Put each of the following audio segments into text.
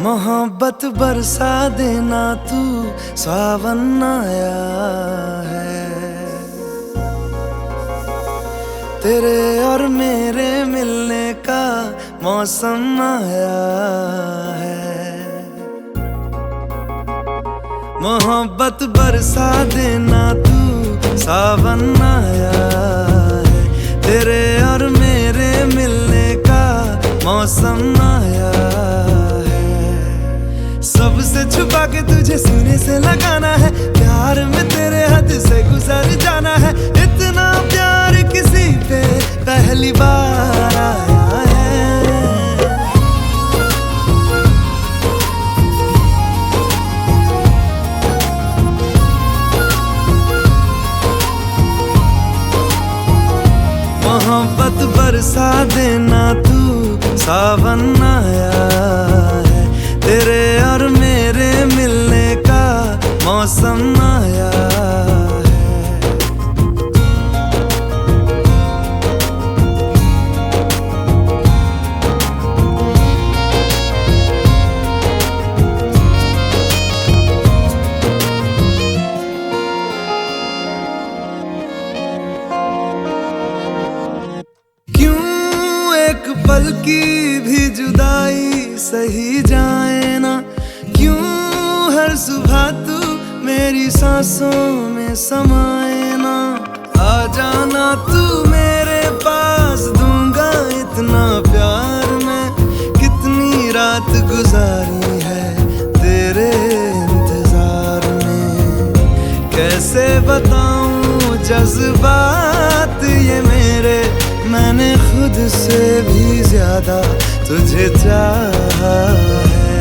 मोहब्बत बरसा देना तू, सावन आया है। तेरे और मेरे मिलने का मौसम आया है। मोहब्बत बरसा देना तू, सावन आया है। तेरे और मेरे मिलने का मौसम आया है। सबसे छुपा के तुझे सीने से लगाना है, प्यार में तेरे हद से गुजर जाना है। इतना प्यार किसी पे पहली बार आया है। मोहब्बत बरसा देना तू, सावन आया है। तेरे और मेरे मिलने का मौसम आया है। क्यों एक पल की भी जुदाई सही जाए ना, क्यों हर सुबह तू मेरी सांसों में समाए ना। आ जाना तू मेरे पास, दूंगा इतना प्यार मैं। कितनी रात गुजारी है तेरे इंतजार में, कैसे बताऊं जज्बात ये मेरे। मैंने खुद से भी ज्यादा तुझे चाहा है।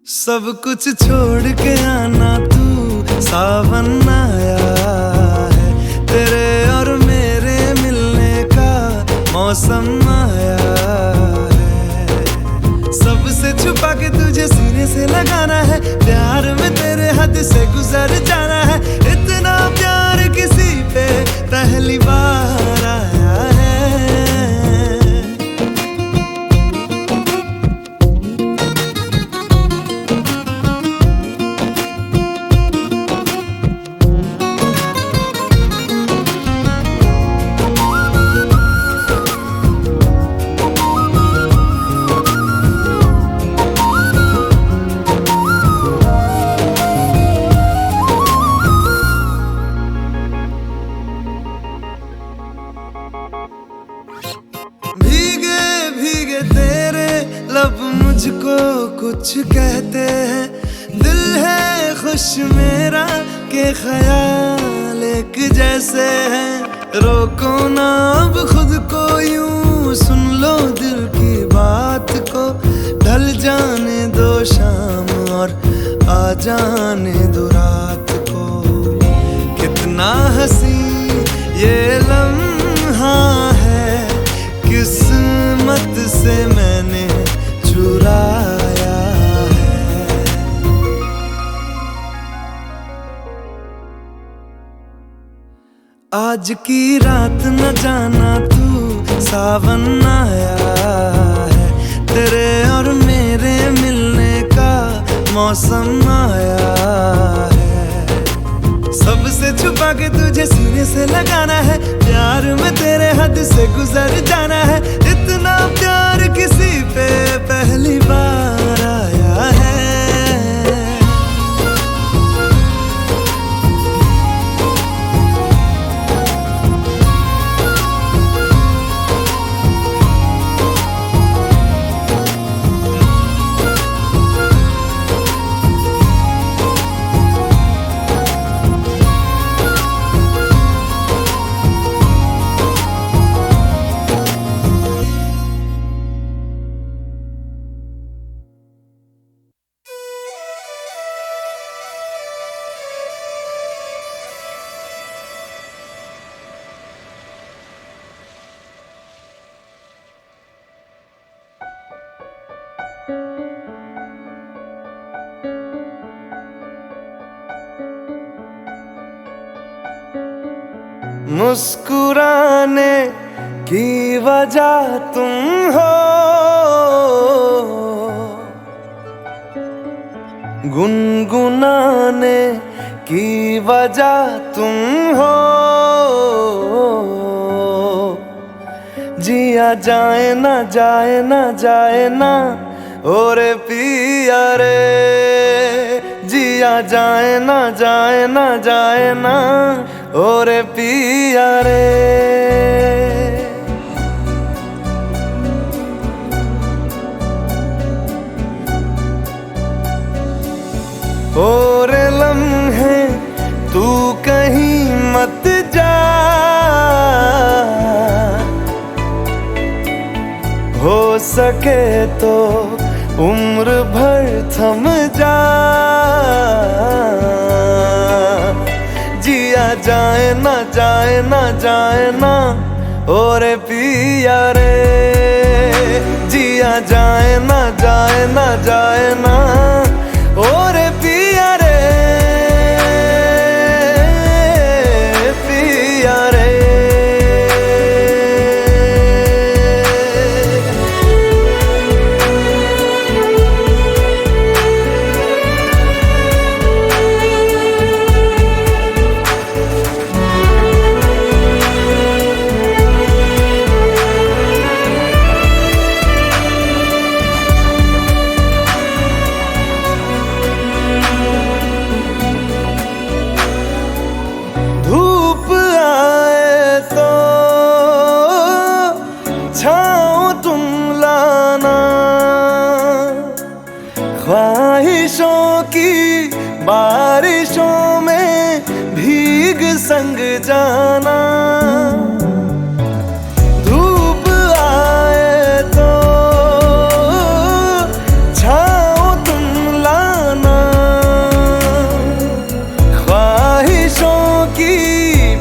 सब कुछ छोड़ के आना तू, सावन आया है। तेरे और मेरे मिलने का मौसम आया है। सबसे छुपा के तुझे सीने से लगाना है, प्यार में तेरे हद से गुजर जाना है। इतना प्यार किसी पे पहली बार आया है। भीगे भीगे तेरे लब मुझको कुछ कहते हैं। दिल है खुश मेरा के ख्याल एक जैसे हैं। रोको ना अब खुद को यूं, सुन लो दिल की बात को। ढल जाने दो शाम और आ जाने दो रात को। कितना हंसी ये लम्हा है, किस्मत से मैंने चुराया है। आज की रात न जाना तू, सावन आया है। तेरे और मेरे मिलने का मौसम आया है। सबसे छुपा के तुझे सीने से लगाना है, प्यार में तेरे हद से गुजर जाना है। इतना प्यार किसी पे पहली बार आया है। मुस्कुराने की वजह तुम हो, गुनगुनाने की वजह तुम हो। जिया जाए ना जाए ना जाए ना और पिया रे, जिया जाए ना जाए ना जाए ना और पिया रे। और लम्हे तू कहीं मत जा, हो सके तो उम्र भर थम जा। जिया जाए ना जाए ना जाए ना और पिया रे, जिया जाए ना जाए ना जाए ना और पिया रे, पिया रे। छाओ तुम लाना, ख्वाहिशों की बारिशों में भीग संग जाना। धूप आए तो छाओ तुम लाना, ख्वाहिशों की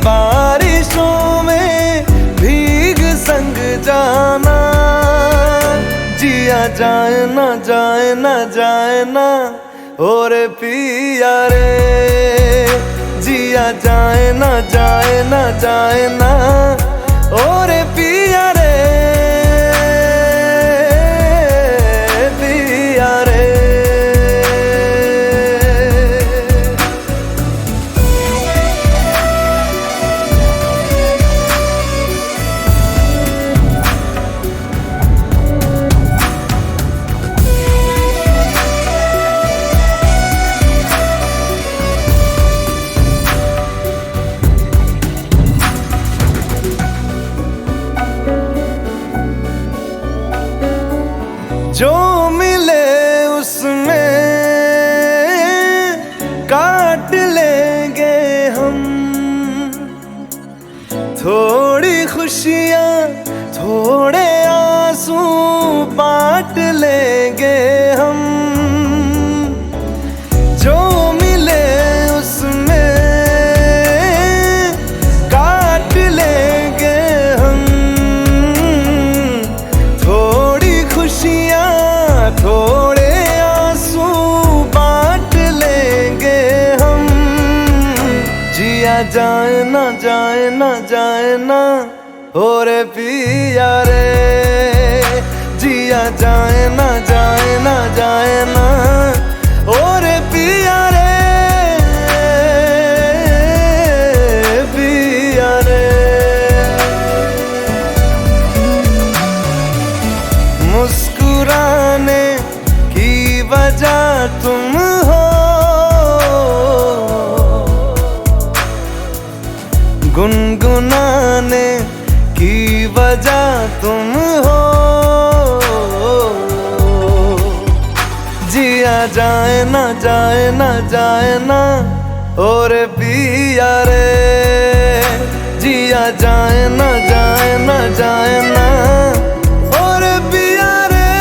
बारिशों में भीग संग जाना। जिया जाए ना जाए ना जाए ना और पिया रे, जिया जाए ना जाए ना जाए ना और पिया रे, पिया रे। जो मिले उसमें काट लेंगे हम, थोड़ी खुशियाँ थोड़े आंसू बांट लेंगे हम। जो मिले उसमें काट लेंगे हम, थोड़ी खुशियाँ थोड़े आंसू बांट लेंगे हम। जिया जाए ना जाए ना जाए ना और पिया रे, जिया जाए ना जाए ना जाए ना और पिया रे, पिया रे। मुस्कुराने की वजह तुम हो, गुनगुनाने की वजह तुम हो। जिया जाए ना जाए ना जाए ना और पिया रे, जिया जाए ना जाए ना जाए ना और पिया रे,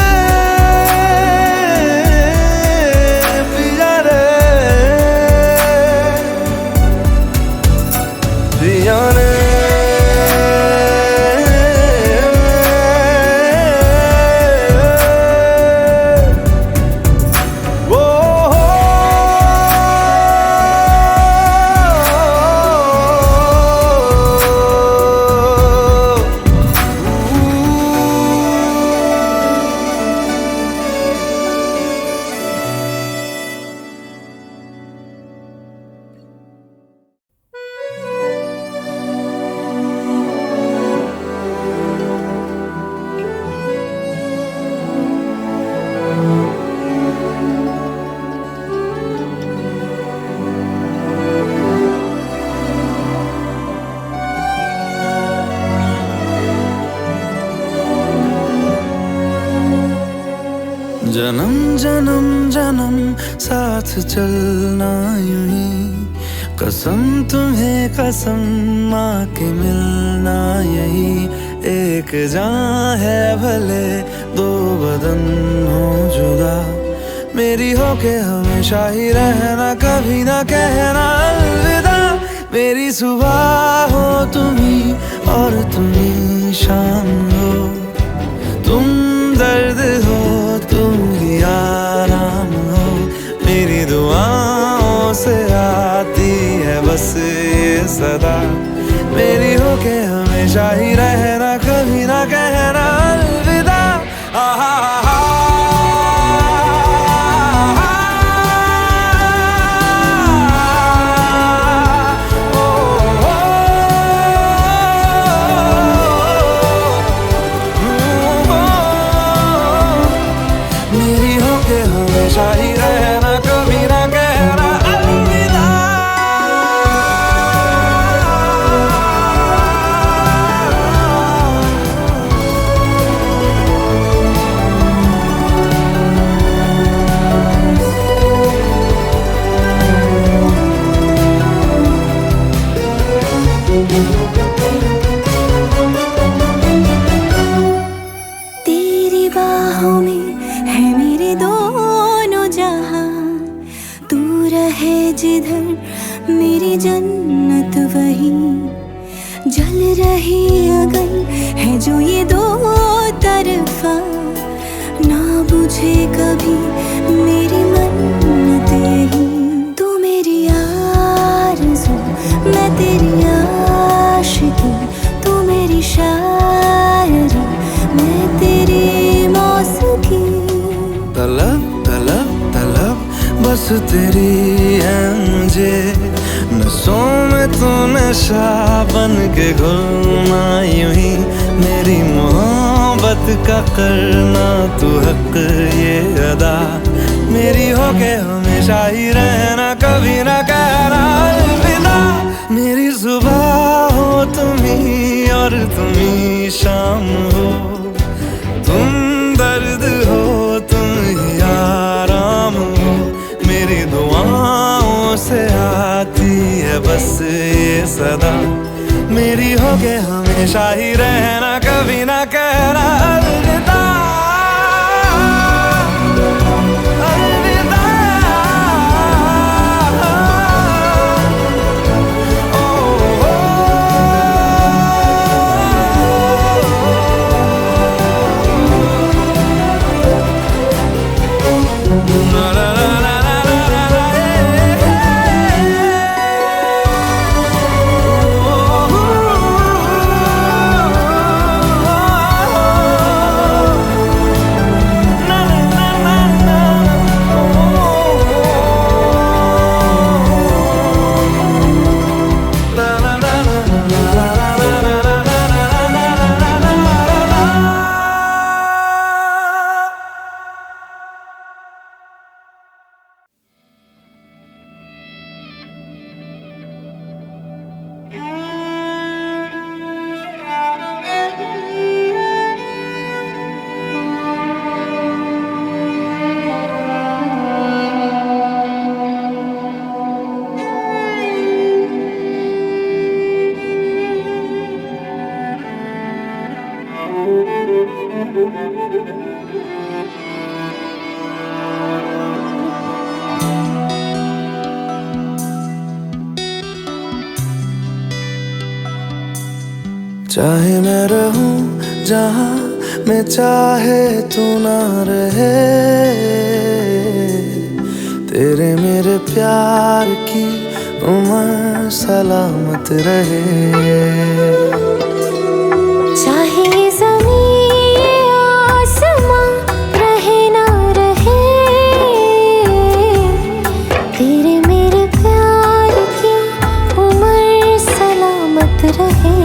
पिया रे, पिया रे। जन्म जन्म जन्म साथ चलना यूं ही, कसम तुम्हें कसम माँ के मिलना यही। एक जान है भले दो बदन हो जुदा, मेरी हो के हमेशा ही रहना, कभी ना कहना अलविदा। मेरी सुबह हो तुम्ही और तुम्ही शाम हो, तुम दर्द हो तुम ही आराम हो। मेरी दुआओं से आती है बस ये सदा, मेरी हो के हमेशा ही रहना, कभी ना कहना अलविदा। मेरी हो के हमेशा ही रहना, कभी ना कहना अलविदा। तेरी बाहों में है मेरे दोनों जहां, तू रहे जिधर मेरी जन्नत वही। जल रही अगन है जो ये दो तरफा, ना बुझे कभी मेरी मन्नत यही। तू मेरी आरज़ू मैं तेरी आशिकी, तू मेरी शायरी मैं तेरी मौसीकी। तलब तलब तलब बस तेरी है मुझे, नसों में तू नशा बन के घुलना यूं ही। मेरी मोहब्बत का करना तू हक ये अदा, मेरी हो के हमेशा ही रहना, कभी ना कहना अलविदा। मेरी सुबह हो तुम्ही और तुम्ही शाम हो, तुम दर्द हो तुम ही आराम हो। मेरी दुआओं से आती है बस ये सदा, मेरी हो के हमेशा ही रहना, कभी ना कहना अलविदा। अलविदा। चाहे मैं रहूं जहां मैं चाहे तू ना रहे, तेरे मेरे प्यार की उम्र सलामत रहे। चाहे ज़मीन आसमां रहे ना रहे, तेरे मेरे प्यार की उम्र सलामत रहे।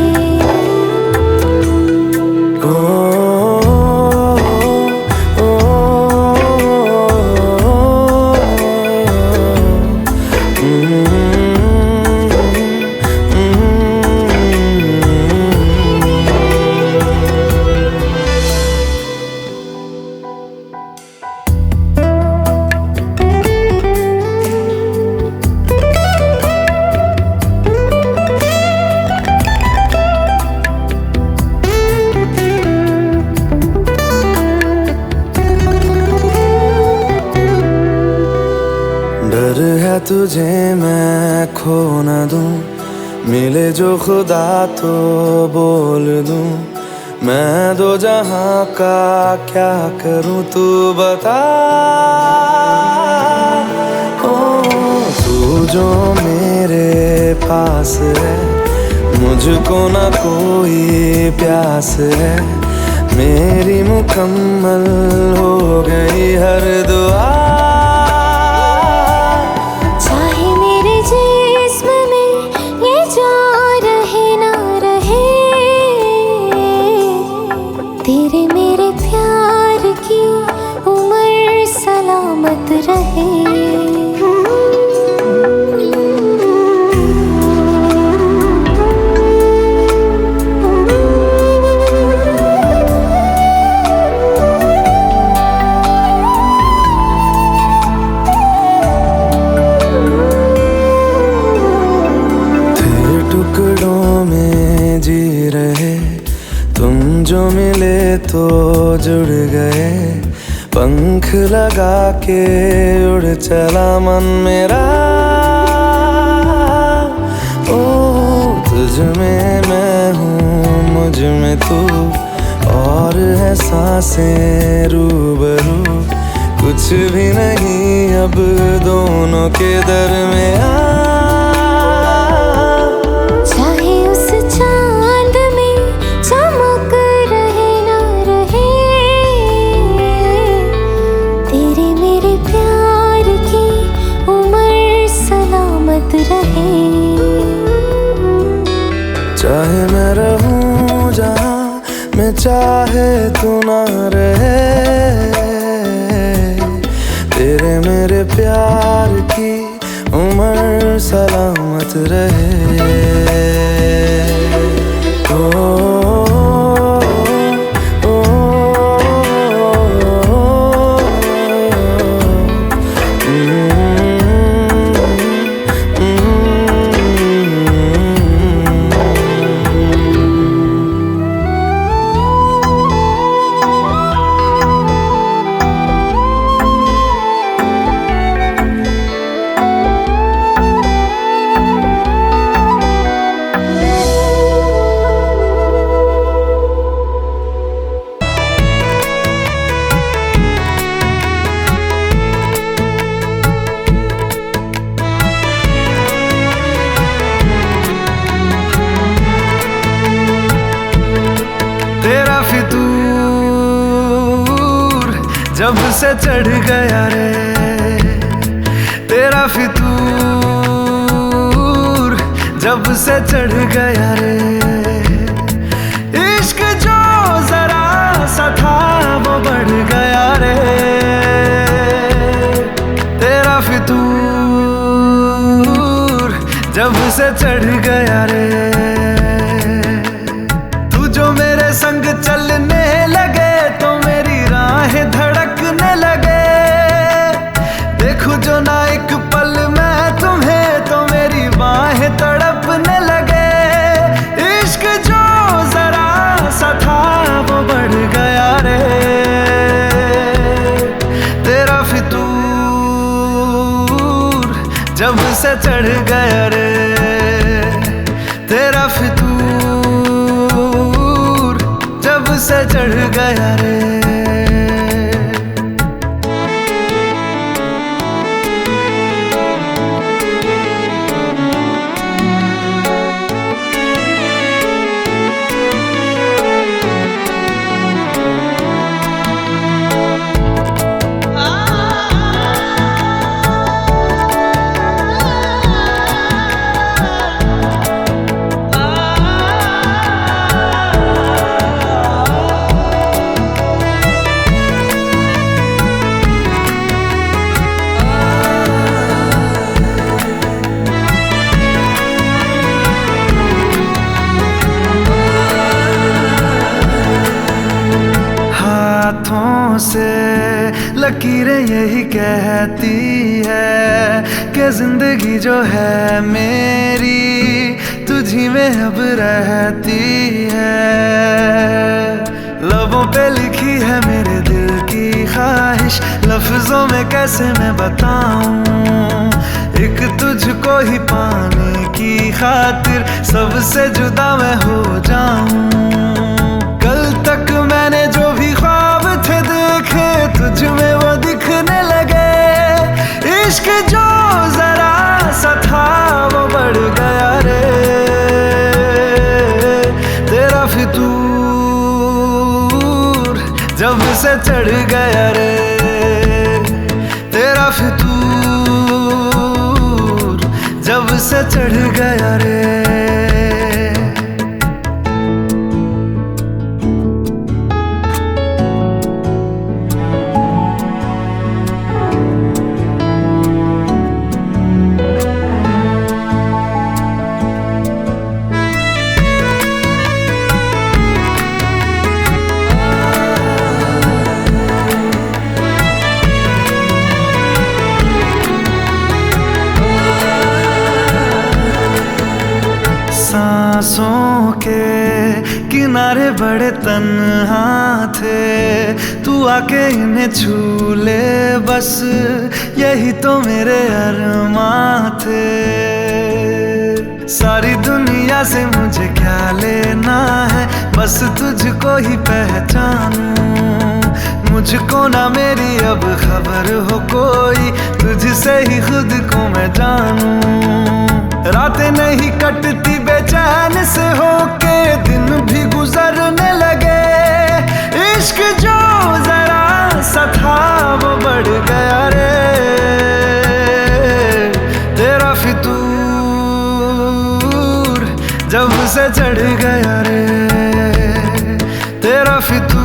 तुझे मैं खो न दूं, मिले जो खुदा तो बोल दूं। मैं दो जहां का क्या करूं तू बता। ओ तू जो मेरे पास है, मुझको ना कोई प्यास है। मेरी मुकम्मल हो गई हर दुआ। चाहे मेरे जिस्म में ये जान रहे ना रहे, तेरे मेरे प्यार की उम्र सलामत रहे। टुकड़ों में जी रहे, तुम जो मिले तो जुड़ गए। पंख लगा के उड़ चला मन मेरा। ओ तुझ में मैं हूँ, मुझ में तू, और है सांसें रूबरू। कुछ भी नहीं अब दोनों के दरमियां। चाहे मैं रहूं जहां मैं चाहे तू ना रहे, तेरे मेरे प्यार की उम्र सलामत रहे। तेरा फितूर जब से चढ़ गया रे, तेरा फितूर जब से चढ़ गया रे। इश्क जो जरा सा था वो बढ़ गया रे। तेरा फितूर जब से चढ़ गया रे। संग चलने लगे तो मेरी राहें धड़कने लगे। देखूं जो ना एक पल मैं तुम्हें तो मेरी बाहें तड़पने लगे। इश्क जो जरा सा था वो बढ़ गया रे। तेरा फितूर जब से चढ़ गया रे। तेरा फितूर जब से चढ़ गया रे। हाथों से लकीरें यही कहती है कि जिंदगी जो है मेरी तुझी में अब रहती है। लबों पे लिखी है मेरे दिल की ख्वाहिश, लफ्जों में कैसे मैं बताऊं। एक तुझको ही पाने की खातिर सबसे जुदा मैं हो जाऊं। कल तक मैंने जो भी ख्वाब थे देखे तुझ में वो दिखने लगे। इश्क जो जरा सा था वो बढ़ गया रे, तेरा फितूर जब से चढ़ गया रे, तेरा फितूर जब से चढ़ गया रे। सांसों के किनारे बड़े तन्हा थे, तू आके इन्हें छू ले बस यही तो मेरे अरमां थे। सारी दुनिया से मुझे क्या लेना है, बस तुझको ही पहचानूं। मुझको ना मेरी अब खबर हो कोई, तुझसे ही खुद को मैं जानूं। रातें नहीं कटती बेचैन से होके, दिन भी गुजरने लगे। इश्क जो जरा सा था वो बढ़ गया रे, तेरा फितूर जब से चढ़ गया रे, तेरा फितूर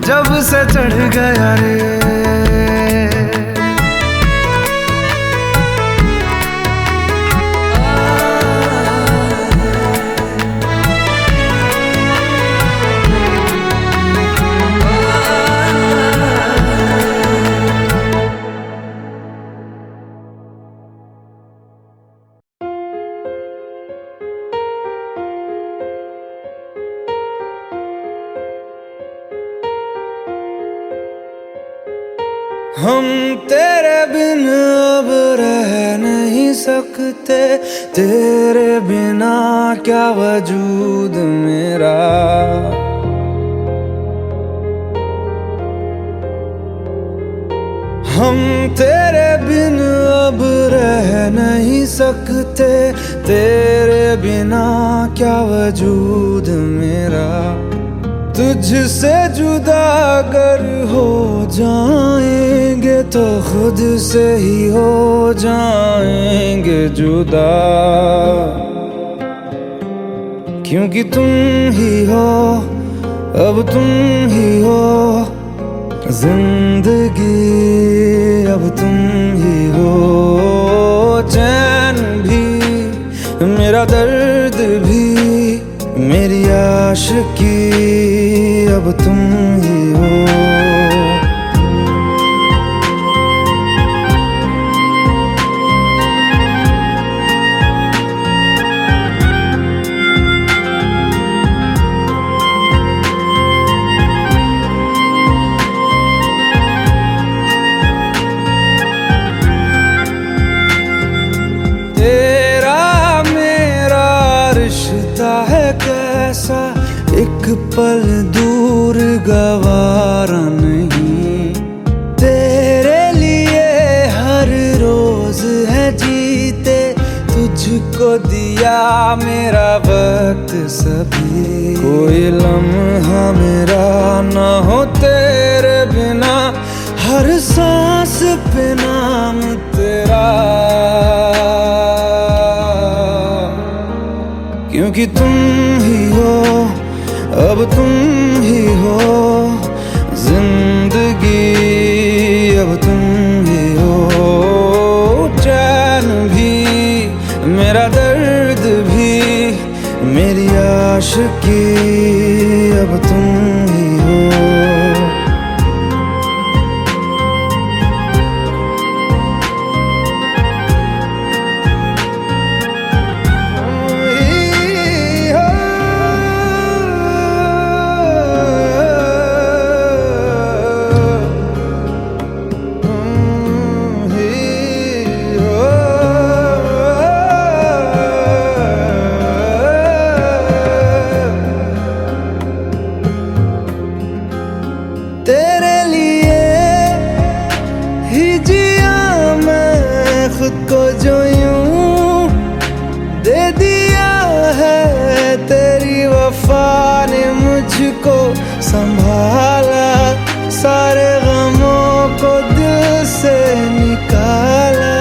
जब से चढ़ गया रे। हम तेरे बिन अब रह नहीं सकते, तेरे बिना क्या वजूद मेरा। हम तेरे बिन अब रह नहीं सकते, तेरे बिना क्या वजूद मेरा। तुझसे जुदा अगर हो जाएंगे तो खुद से ही हो जाएंगे जुदा। क्योंकि तुम ही हो, अब तुम ही हो जिंदगी, अब तुम ही हो। चैन भी मेरा दर्द भी मेरी आशिकी, अब तुम ही हो। तेरा मेरा रिश्ता है कैसा, एक पल दूर गवारा नहीं। तेरे लिए हर रोज है जीते, तुझको दिया मेरा वक्त सभी। कोई लम्हा मेरा ना हो तेरे बिना, हर सांस पे नाम तेरा। क्योंकि तुम ही हो, अब तुम ही हो जिंदगी, अब तुम ही हो। चैन भी मेरा दर्द भी मेरी आशिकी, अब तुम ही हो। तेरे लिए ही जिया मैं खुद को जो यूं दे दिया है, तेरी वफा ने मुझको संभाला, सारे गमों को दिल से निकाला।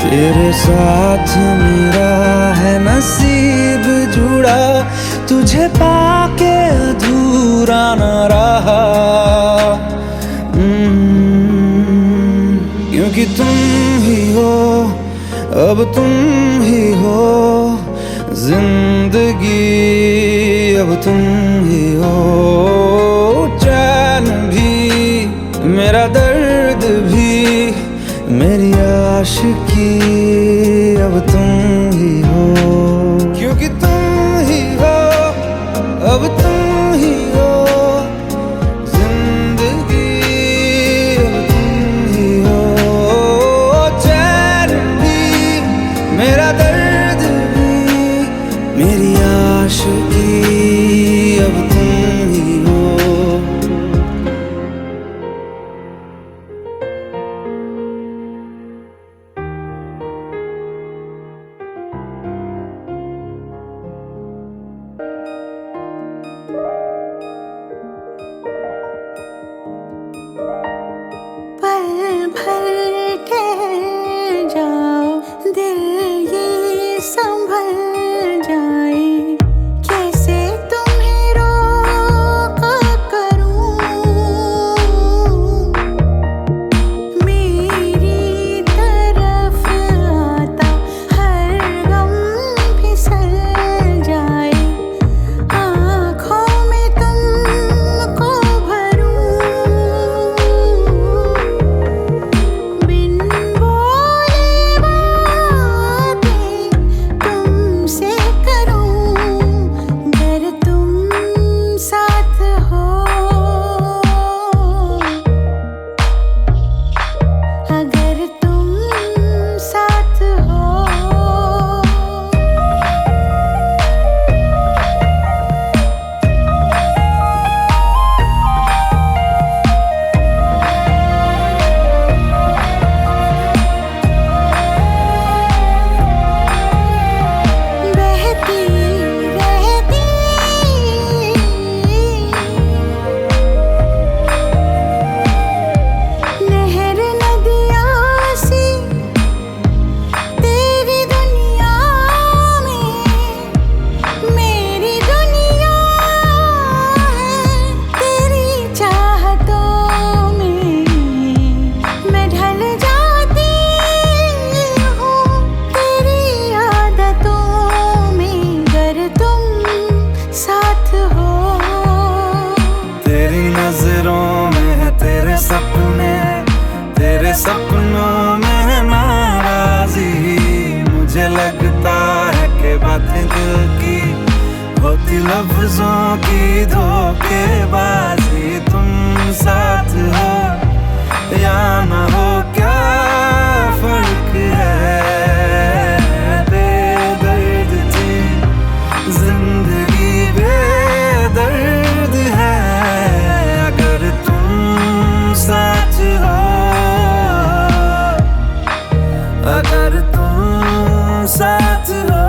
तेरे साथ मेरा है नसीब जुड़ा, तुझे पाके अधूरा न रहा। क्योंकि तुम ही हो, अब तुम ही हो जिंदगी, अब तुम ही हो चैन भी, मेरा दर्द भी, मेरी आशिकी, अब तुम ही हो। क्योंकि तुम ही हो, अब तुम ही हो जिंदगी, अब तुम ही हो चैन भी, मेरा दर्द भी, मेरी आशिकी, अब तुम ही हो। पल भर ठहर जाओ, दिल ये संभल जाए, कैसे तुम्हें रोका करूं, मेरी तरफ आता हर गम फिसल जाए, आँखों में तुमको भरूं, बिन बोले बातें तुमसे करूं, अगर तुम साथ हो, अगर तुम साथ हो। बहती रहती नहर नदियाँ सी तेरी दुनिया में, मेरी दुनिया है तेरी चाहतों में, मैं ढल जाती हूँ तेरी आदतों में, अगर तुम साथ हो। तेरी नजरों में है तेरे सपने, तेरे सपनों में है नाराजी, मुझे लगता है कि बातें दिल की होती लफ्जों की धोखेबाजी। तुम साथ हो या ना हो क्या फर्क है, बेदर्द थी जिंदगी बेदर्द है, अगर तुम साथ हो, अगर तुम साथ हो।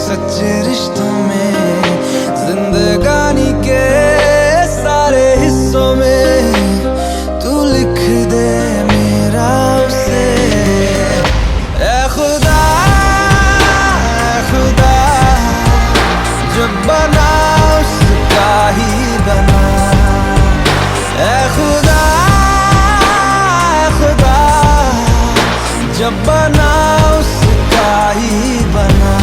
सच्चे रिश्तों में, जिंदगानी के सारे हिस्सों में तू लिख दे मेरा उसे। ऐ खुदा, ऐ खुदा, जब बना उसका ही बना। ऐ खुदा, ऐ खुदा, जब बना उसका ही बना।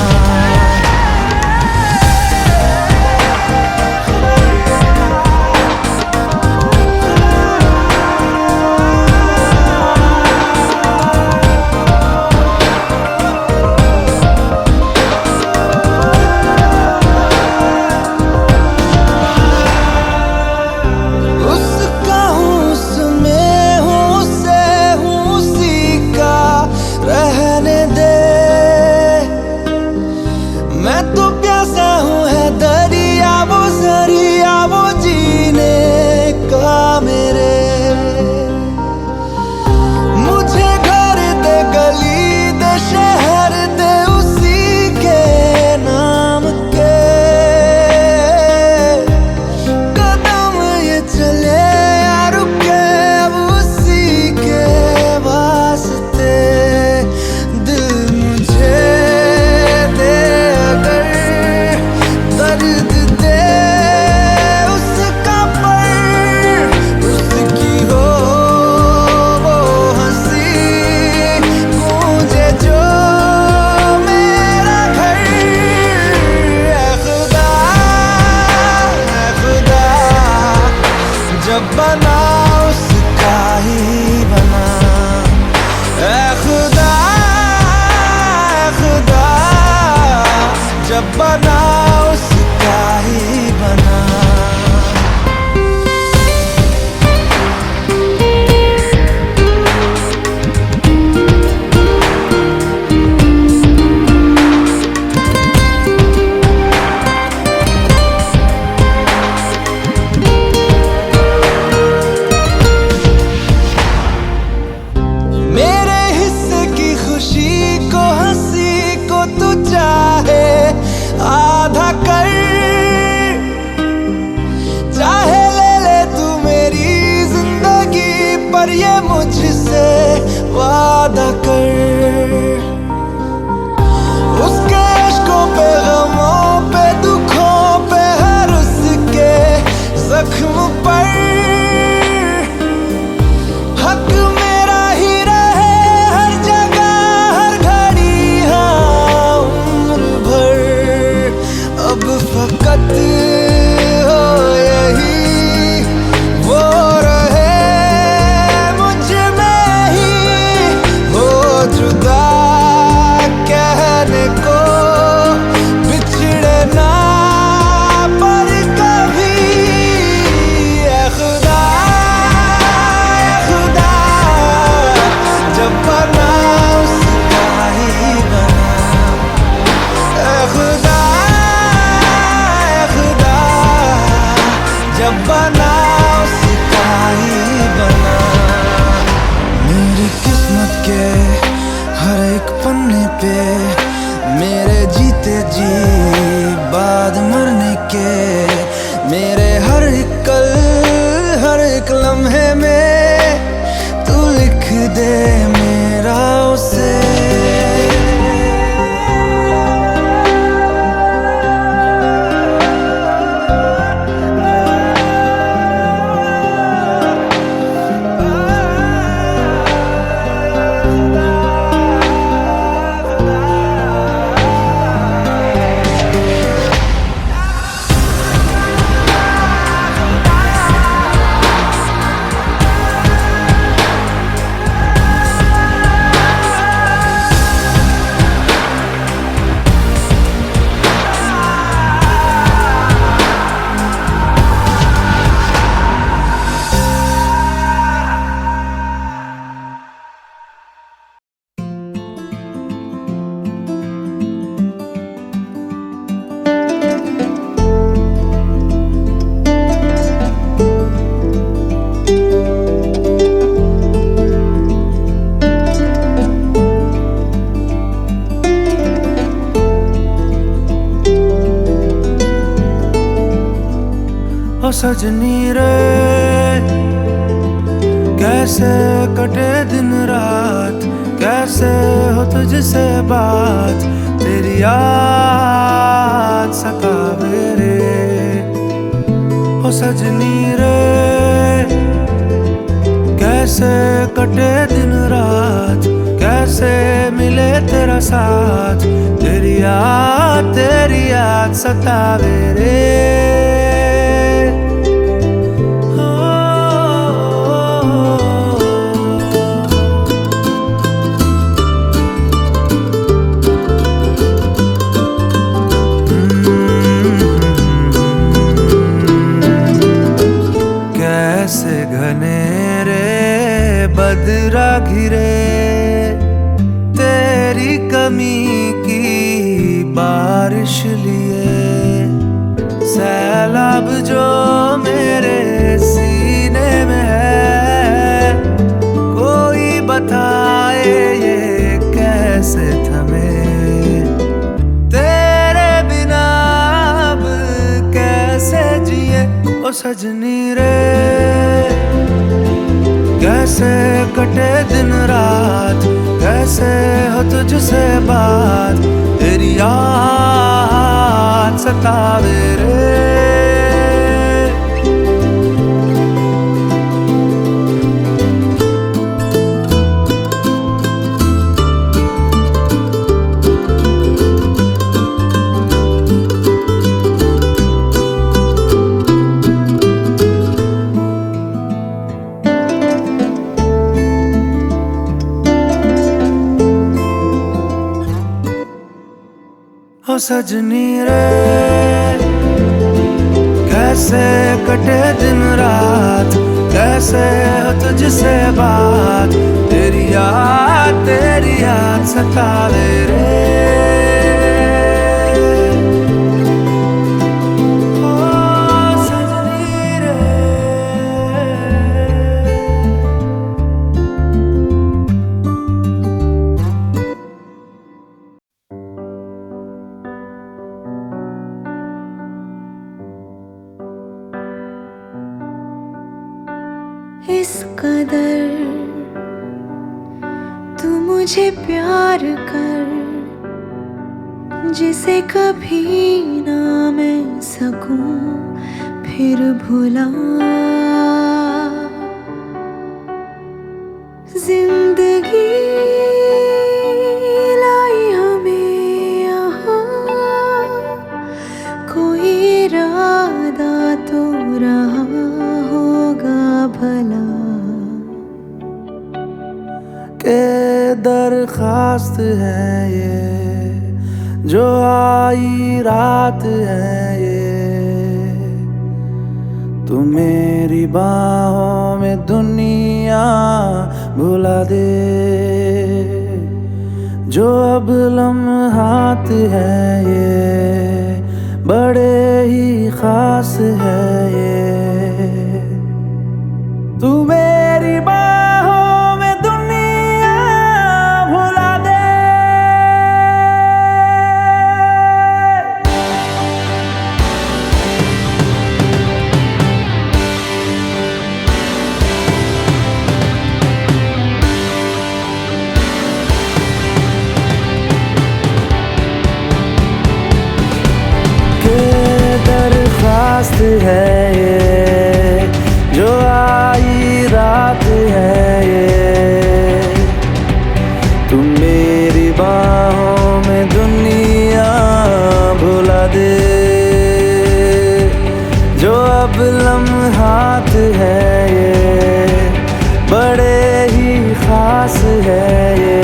उसका हूँ, उसमें हूँ, उससे हूँ, उसी का रहने दे। मैं तो प्यासा हूँ, है दरिया वो जरिया वो जीने का मेरे। मुझे घर दे, गली दे, शहर दे उसी के नाम के। कदम ये चले या रुके अब उसी के वास्ते। दिल मुझे दे अगर दर्द दे उसका, पर उसकी हो वो हंसी गूंजे जो मेरा घर। ऐ खुदा, ऐ खुदा, जब बना उसका ही बना। ऐ खुदा, ऐ खुदा, जब बना उसका ही बना। मेरे हिस्से की खुशी को, हंसी को तू चाहे आधा कर। चाहे ले ले तू मेरी जिंदगी, पर ये मुझसे वादा कर। उसके इश्कों पे, गमों पे, दुखों पे, हर उसके जख्म पर हक मेरा ही रहे हर जगह, हर घड़ी, हाँ उम्र भर। अब फकत हो यही वो रहे मुझ में ही, हो जुदा कहने को बिछड़े ना पर कभी। ऐ खुदा, ऐ खुदा, जब बना उसका ही बना। ऐ खुदा, ऐ खुदा, जब बना उसका ही बना। मेरी किस्मत के हर एक पन्ने पे, मेरे जीते जी बाद मरने के, मेरे हर एक कल, हर एक लम्हे में तू लिख दे मेरा उसे। ओ सजनी रे कैसे कटे दिन रात, कैसे हो तुझसे बात, तेरी याद सतावे रे। ओ सजनी रे कैसे कटे दिन रात, कैसे मिले तेरा साथ, तेरी याद सतावे रे। कैसे घनेरे बदरा घिरे तेरी कमी की बारिश लिए, सैलाब जो मेरे सीने में है, कोई बताए ये कैसे थमे, तेरे बिना अब कैसे जिए। ओ सजनी रे कैसे कटे दिन रात, कैसे हो तुझसे बात, तेरी याद सतावे रे। ओ सजनी रे कैसे कटे दिन रात, कैसे हो तुझसे बात, तेरी याद सतावे रे। इस कदर तू मुझे प्यार कर, जिसे कभी ना मैं सकूं फिर भुला। जिंदगी लाई हमें यहाँ, कोई इरादा तो रहा होगा भला, के दरखास्त है ये जो आई रात है ये, तू मेरी बाहों में दुनिया भुला दे, जो अब लम्हात है ये बड़े ही खास है ये, तू मेरी बाहों में दुनिया भुला दे। के दरखास्त है ये जो आई रात है ये, तू मेरी बाहों में दुनिया भुला दे, जो अब लम्हात है ये बड़े ही खास है ये,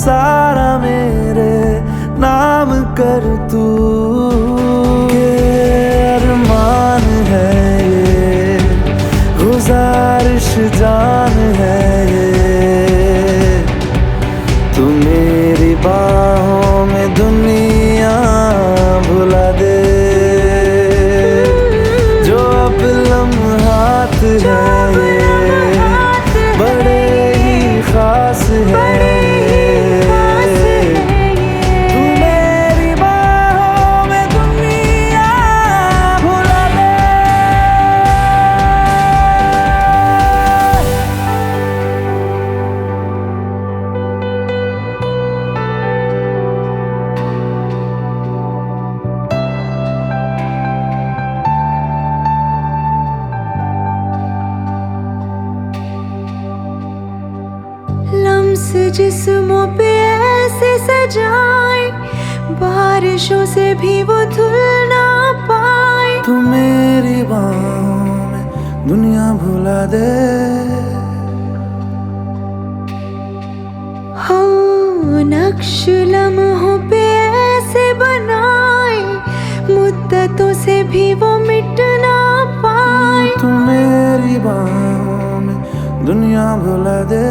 सारा मेरे नाम कर तू। के अरमान है ये, गुजारिश जान है ये, तू मेरी बाहों में दुनिया भुला दे। जो अब लम्हात है ये बड़े ही खास है। लम्स जिस्मों पे ऐसे सजाए, बारिशों से भी वो धुल ना पाए। तू मेरी बाहों में दुनिया भुला दे। हाँ, नक्श लम्हों पे ऐसे बनाए, मुद्दतों से भी वो मिट ना पाए। तू मेरी बाहों में दुनिया भुला दे।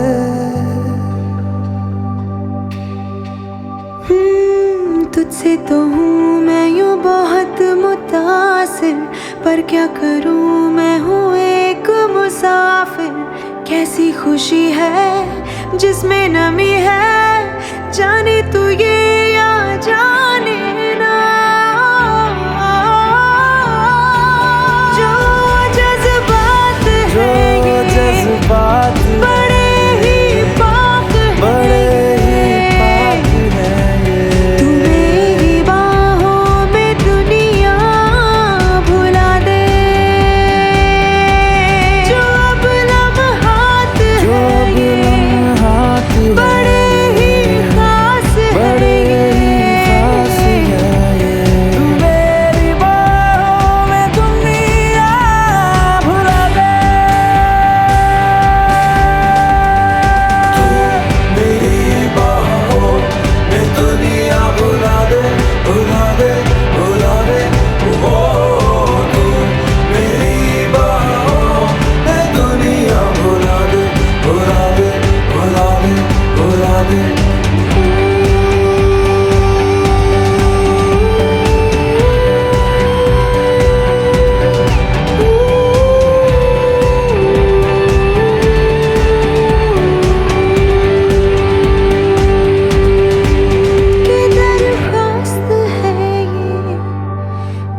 तुझसे तो हूँ मैं यूँ बहुत मुतासिर, पर क्या करूँ मैं हूँ एक मुसाफिर। कैसी खुशी है जिसमें नमी है, जाने तू ये या जाने ना। जो जज्बात है ये जज्बात बड़े ही पाक है।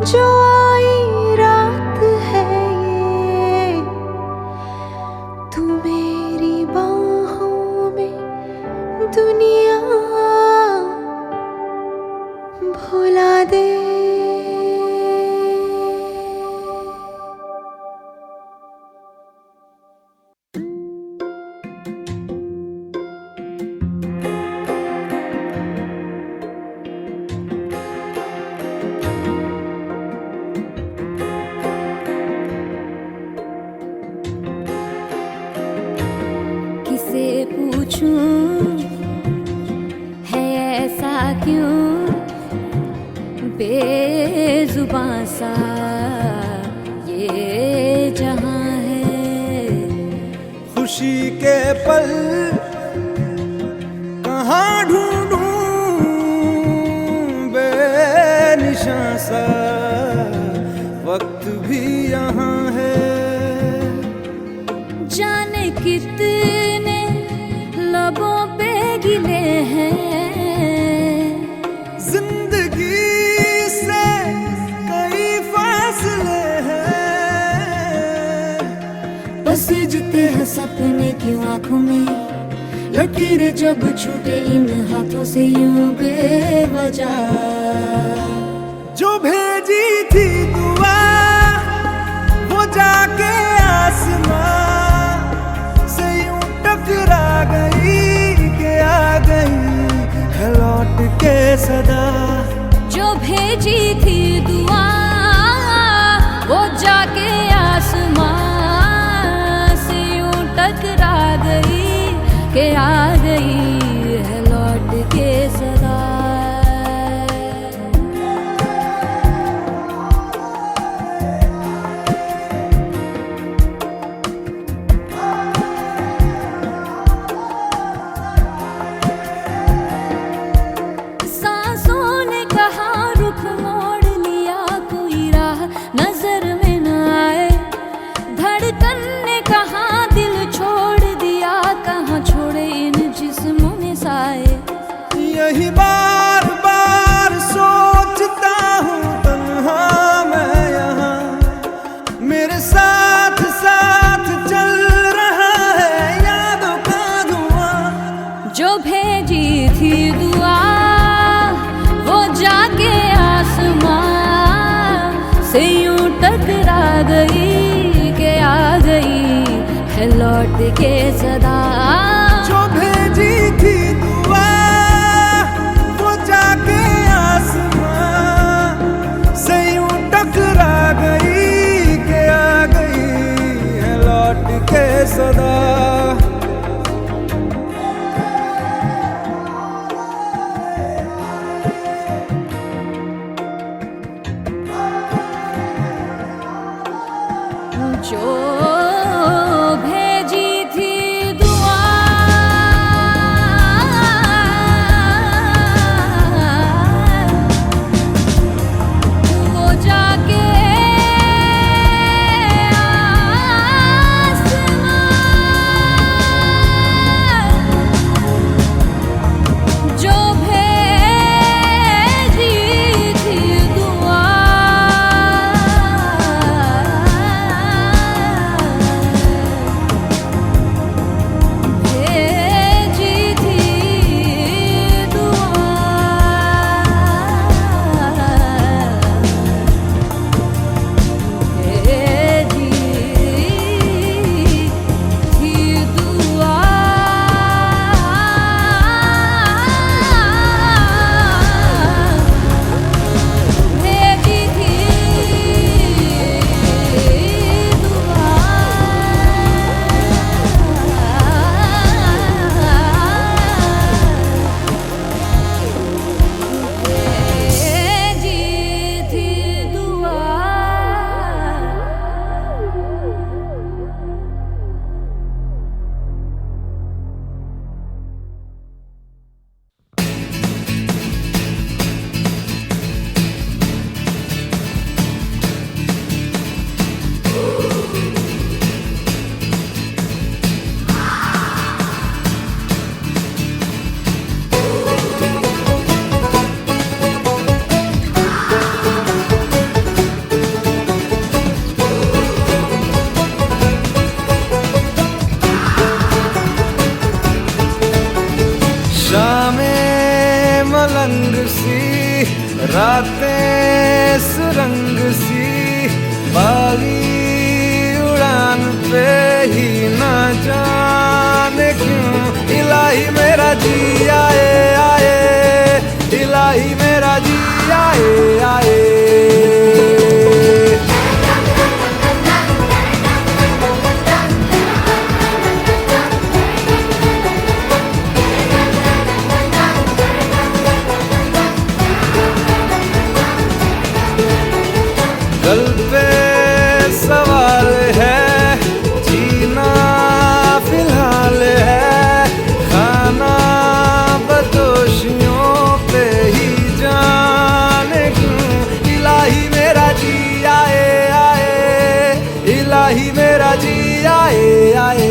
जो आई रात है ये, तू मेरी बाहों में दुनिया भुला दे। किसे पूछूं है ऐसा क्यों, बेजुबां सा ये जहां है। खुशी के पल कहाँ ढूंढूं, बेनिशां सा वक्त भी यहाँ है। जाने कितने लबों पे गिले हैं, जिंदगी से कई फासले हैं। बस जीते हैं सपने की आंखों में, लकीरें जब छूटे इन हाथों से यूं बेवजह। जो भेजी थी दुआ वो जाके आसमां से यूं टकरा गई कि आ गई है लौट के सदा। जो भेजी थी दुआ वो जाके आसमां से यूं टकरा गई कि आ गई है लौट यही बार बार सोचता हूँ तन्हा मैं यहाँ, मेरे साथ साथ चल रहा है यादों का धुआं। जो भेजी थी दुआ वो जाके आसमां से यूं टकरा गई के आ गई है लौट के सदा। जो भेजी थी दुआ वो जाके आसमां से यूं टकरा गई के आ गई है लौट के सदा। जो भेजी थी दुआ वो जाके आसमां, जो भेजी थी दुआ शामें मलंग सी रातें सुरंग सी, बागी उड़ान पे ही ना जाने क्यों इलाही मेरा जी आए आए, इलाही मेरा जी आए आए। कल पे सवाल है, जीना फिलहाल है, खाना बदोशियों पे ही जाने क्यों इलाही मेरा जी आए आए, इलाही मेरा जी आए आए।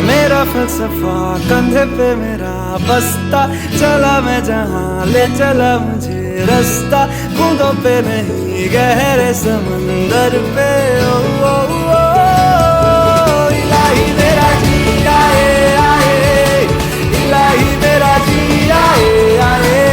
मेरा फलसफा कंधे पे मेरा बस्ता, चला मैं जहाँ ले चला मुझे रास्ता, बूंदों पे नहीं गहरे समंदर पे। ओ, ओ, ओ, इलाही मेरा जी आए आए, इलाही मेरा जी आए आए।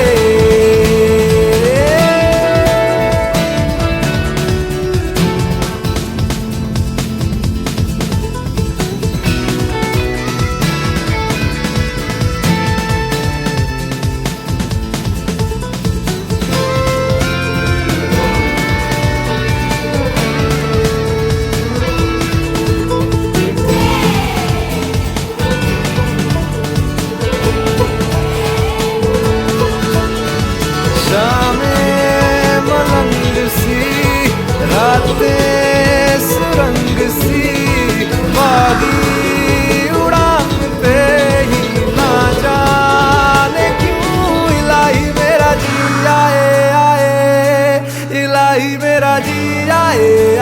आए